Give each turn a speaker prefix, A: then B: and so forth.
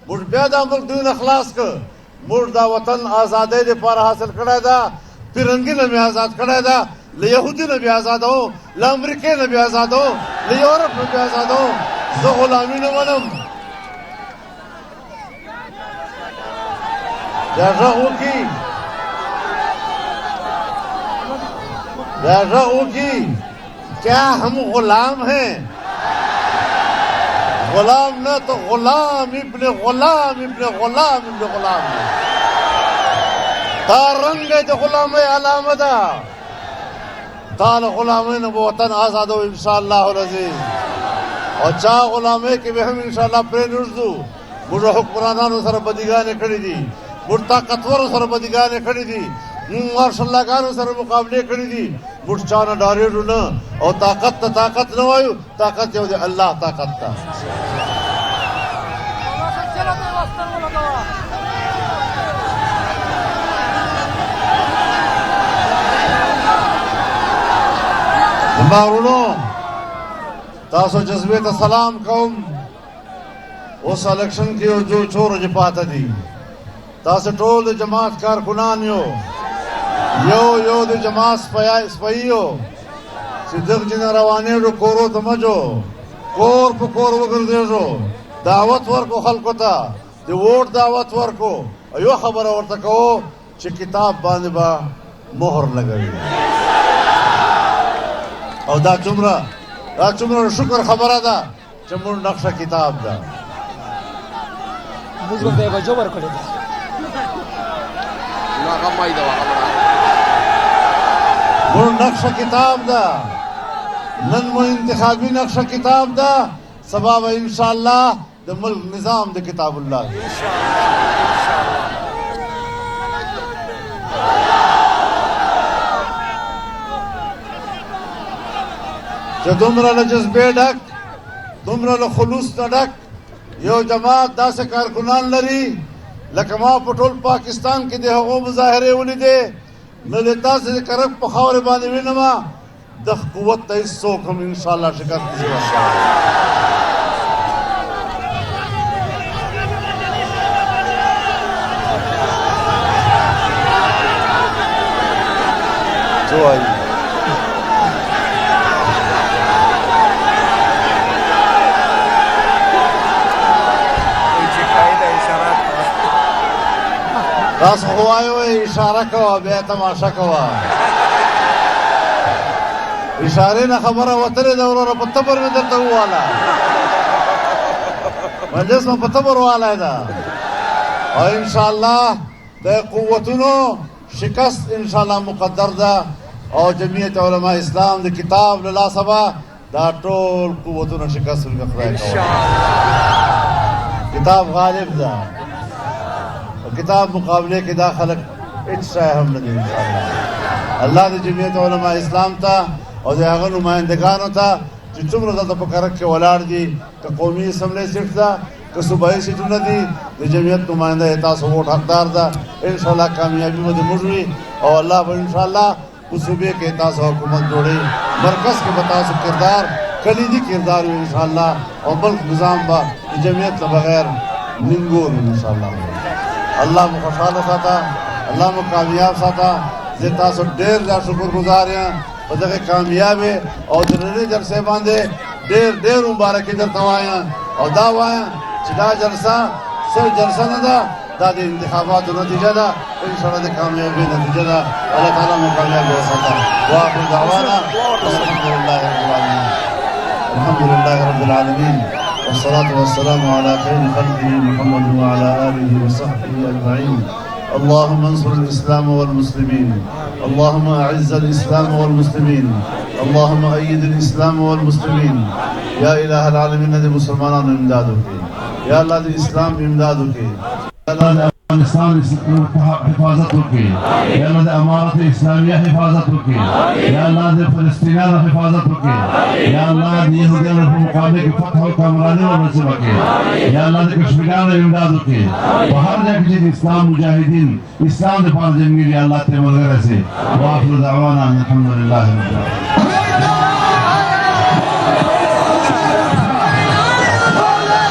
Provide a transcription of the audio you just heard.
A: موږ بیا دا ملک دوی نه خلاص کړ. موږ دا وطن ازادۍ دپاره حاصل کړی ده، فرنګي نه مې ازاد کړی ده، له یهودي نه مې ازادوم، له امریکې نه مې ازادوم، له یورپ نه مې ازادوم. زه غلامي نه منم. دا غږ وکړي، دا غږ وکړي، کیا ہم غلام ہیں؟ غلام نہ تو غلام ابن غلام ابن غلام ابن غلام تا رنگ د غلامۍ علامه ده. تا له غلامۍ نه به وطن ازادوو انشاءالله العزیز. او چا غلامۍ کې به هم انشاءالله پرې نږدو. موږ حکمرانانو سره بدیګانې کړې دي، موږ طاقتورو سره بدیګانې کړې دي، موږ مارشاللاګانو سره مقابلې کړې دي. موږ چا نه ډارېږو نه، او طاقت ته طاقت نه وایو، طاقت یو د الله طاقت ده. زما وروڼو، تاسو جذبې ته سلام کوم. اوس الکشن کې یو څو ورځې پاته دي. تاسو ټول د جماعت کارکنان یو، یو د جماعت سپی یو چې دغه جنه روانېږو کورو ته مجو، کور په کور وګرځېږو، دعوت ورکو خلکو ته، د ووټ دعوت ورکو. یو خبره ورته کوو چې کتاب باندې به مهر لګوي. او دا څومره شکر خبره ده چې موږ نقشه کتاب ده.
B: موږ به بجو ورکړی ده.
A: موږ نقشه کتاب ده. نن مو انتخابي نقشه کتاب ده، سبا به انشاءالله د ملک نظام د کتاب الله ده. چې دومره له جذبې ډک، دومره له خلوص نه ډک یو جماعت داسې کارکنان لري لکه ما په ټول پاکستان کې د هغو مظاهرې ولیدې، نه د تاسې د کرک په خاورې باندې وینمه. د قوت ته هېڅوک هم انشاءالله شکست نشي ورکولی. څه وایي؟ تاسو خو وایو اشاره کوه، بیا تماشه کوه. اشارې نه خبره وتلې ده وروره، په تبر مې درته وواله، مجلس مې په تبر والی ده. او انشاءالله د قوتونو شکست انشاءالله مقدر ده. او جمعیت علماء اسلام د کتاب له لاسه به دا ټول قوتونه شکست ورکړي خدای کولی. کتاب غالب ده. کتاب مقابله کې دا خلک هیڅ شی هم نه دي. انشاءالله الله د جمعیت علماء اسلام ته او د هغه نمایندګانو ته چې څومره دلته په کرک کې ولاړ دي، که قومي اسمبلی سیټ ده، که صوبایي سیټونه دي، د جمعیت نماینده یې تاسو ووټ حقدار ده. انشاءالله کامیابي به د موږ وي، او الله به انشاءالله په صوبې کې تاسو حکومت جوړوي، مرکز کې به تاسو کردار کلیدي کردار وي انشاءالله، او ملک نظام به د جمعیت نه بغیر ننګور انشاءالله. الله مو خوشحاله ساته، الله مو کامیاب ساته. زه تاسو ډېر زیات شکرګزار یم په دغه کامیابۍ او د نننۍ جلسې باندې ډېر مبارکي درته وایم. او دا وایم چې دا جلسه صرف جلسه نه ده، دا د انتخاباتو نتیجه ده، انشاءالله د کامیابۍ نتیجه ده. الله تعالی مو کامیاب وساته. واخر دعوانا الحمد لله رب العالمين. الحمد لله رب العالمين، والصلاة والسلام على خير خلقه محمد وعلى آله وصحبه أجمعين. اللهم انصر الإسلام والمسلمين، اللهم أعز الإسلام والمسلمين، اللهم أيد الإسلام والمسلمين. يا إله العالمين دي مسلمان امدادك، يا الله دي إسلام امدادك، يا الله دي افغانستان حفاظت وکړي، یا الله د امارت اسلامیه حفاظت وکړي، یا الله د فلسطینیانو حفاظت وکړي، یا الله د یهودیانو په مقابل کې فتح او کامراني ورسې وکړي، یا الله د کشمیریانو امداد وکړي. په هر ځای کې چې اسلام مجاهدین اسلام د پاره جنګي، یا الله ته ملګری شي. واخر دعوانا الحمد لله رب العالمین.